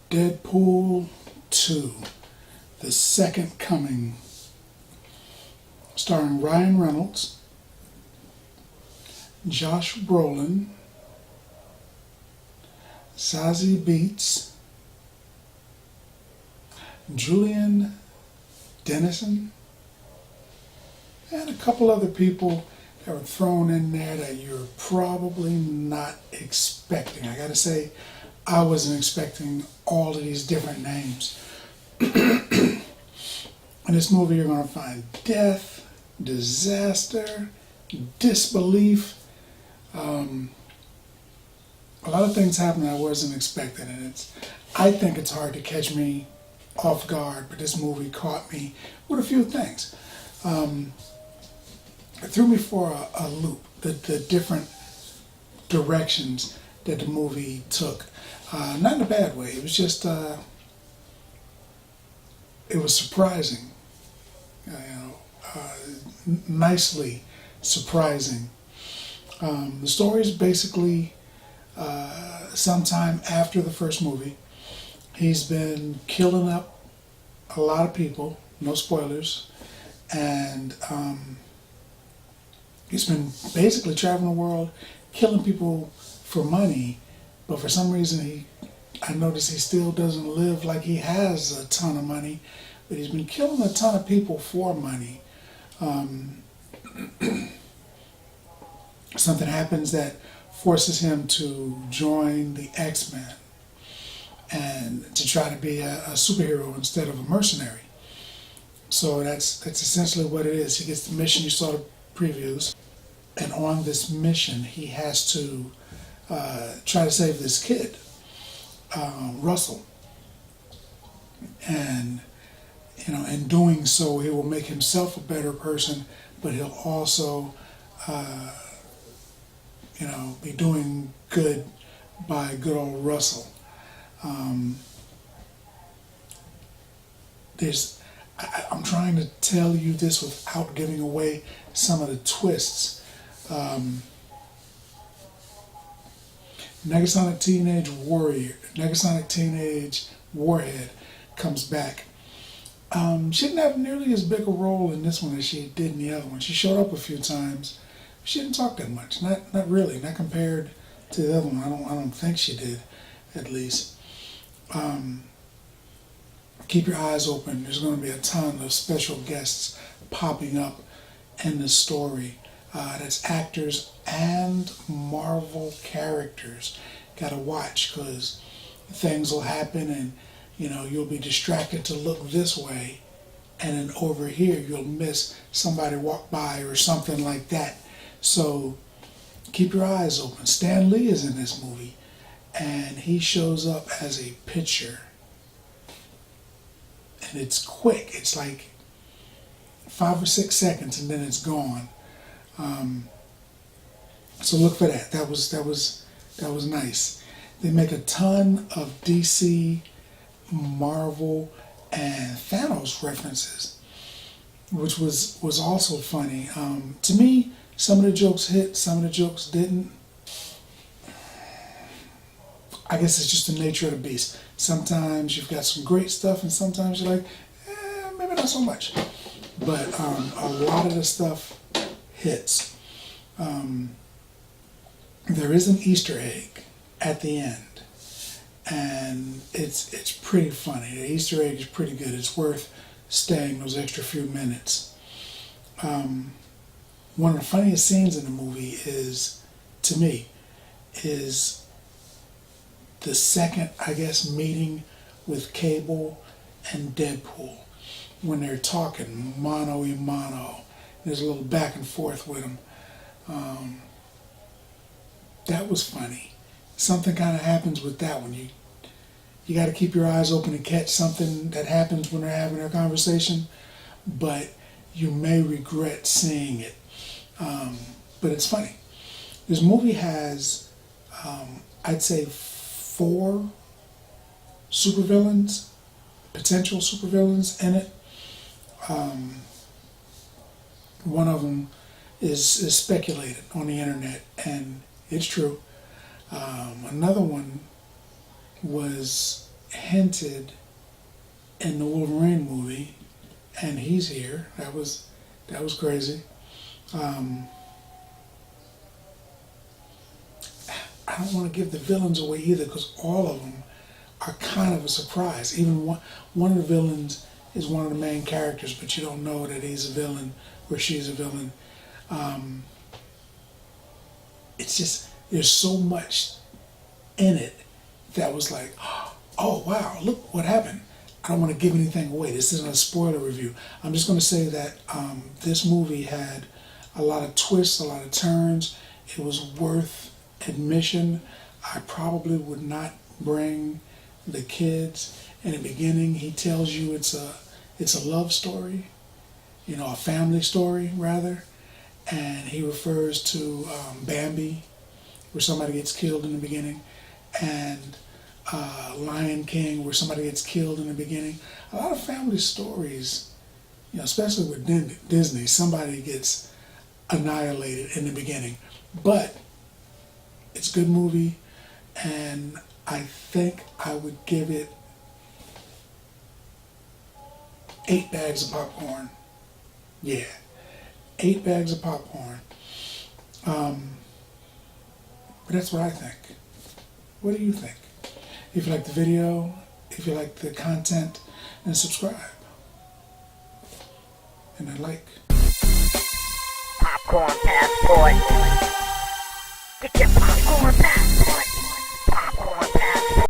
DeadPool 2, The Second Coming, starring Ryan Reynolds, Josh Brolin, Zazie Beetz, Julian Dennison, and a couple other people that were thrown in there that you're probably not expecting. I gotta say, I wasn't expecting all of these different names. In this movie, you're gonna find death, disaster, disbelief. A lot of things happen I wasn't expecting, and I think it's hard to catch me off guard, but this movie caught me with a few things. It threw me for a loop, the different directions that the movie took. Not in a bad way, it was just, it was surprising, nicely surprising. The story is basically sometime after the first movie. He's been killing up a lot of people, no spoilers, and he's been basically traveling the world killing people for money, but for some reason I notice he still doesn't live like he has a ton of money, but he's been killing a ton of people for money. Something happens that forces him to join the X-Men and to try to be a superhero instead of a mercenary. So that's essentially what it is. He gets the mission, you saw the previews, and on this mission he has to try to save this kid, Russell. And in doing so, he will make himself a better person, but he'll also be doing good by good old Russell. I'm trying to tell you this without giving away some of the twists. Negasonic Teenage Warhead comes back. She didn't have nearly as big a role in this one as she did in the other one. She showed up a few times. She didn't talk that much. Not really. Not compared to the other one. I don't think she did, at least. Keep your eyes open. There's going to be a ton of special guests popping up in the story. That's actors and Marvel characters. Got to watch, because things will happen and you'll be distracted to look this way, and then over here you'll miss somebody walk by or something like that. So keep your eyes open. Stan Lee is in this movie, and he shows up as a picture. And it's quick. It's like 5 or 6 seconds, and then it's gone. So look for that. That was nice. They make a ton of DC, Marvel, and Thanos references, which was also funny. To me, some of the jokes hit, some of the jokes didn't. I guess it's just the nature of the beast. Sometimes you've got some great stuff, and sometimes you're like, maybe not so much. But a lot of the stuff hits. There is an Easter egg at the end, and it's pretty funny. The Easter egg is pretty good. It's worth staying those extra few minutes. One of the funniest scenes in the movie to me, is the second, I guess, meeting with Cable and DeadPool, when they're talking mano a mano. There's a little back and forth with them. That was funny. Something kind of happens with that one. You got to keep your eyes open to catch something that happens when they're having their conversation, but you may regret seeing it. But it's funny. This movie has, I'd say, 4 supervillains, potential supervillains in it. One of them is speculated on the internet, and it's true. Another one was hinted in the Wolverine movie, and he's here. That was crazy. I don't want to give the villains away either, because all of them are kind of a surprise. Even one of the villains is one of the main characters, but you don't know that he's a villain or she's a villain. It's just, there's so much in it that was like, oh wow, look what happened. I don't want to give anything away. This isn't a spoiler review. I'm just going to say that this movie had a lot of twists, a lot of turns. It was worth admission. I probably would not bring the kids. In the beginning, he tells you it's a love story, a family story rather, and he refers to Bambi, where somebody gets killed in the beginning, and Lion King, where somebody gets killed in the beginning. A lot of family stories, especially with Disney, somebody gets annihilated in the beginning. But it's a good movie, and I think I would give it 8 bags of popcorn. Yeah, 8 bags of popcorn. But that's what I think. What do you think? If you like the video, if you like the content, then subscribe. And I like. Popcorn passport. Get your popcorn passport.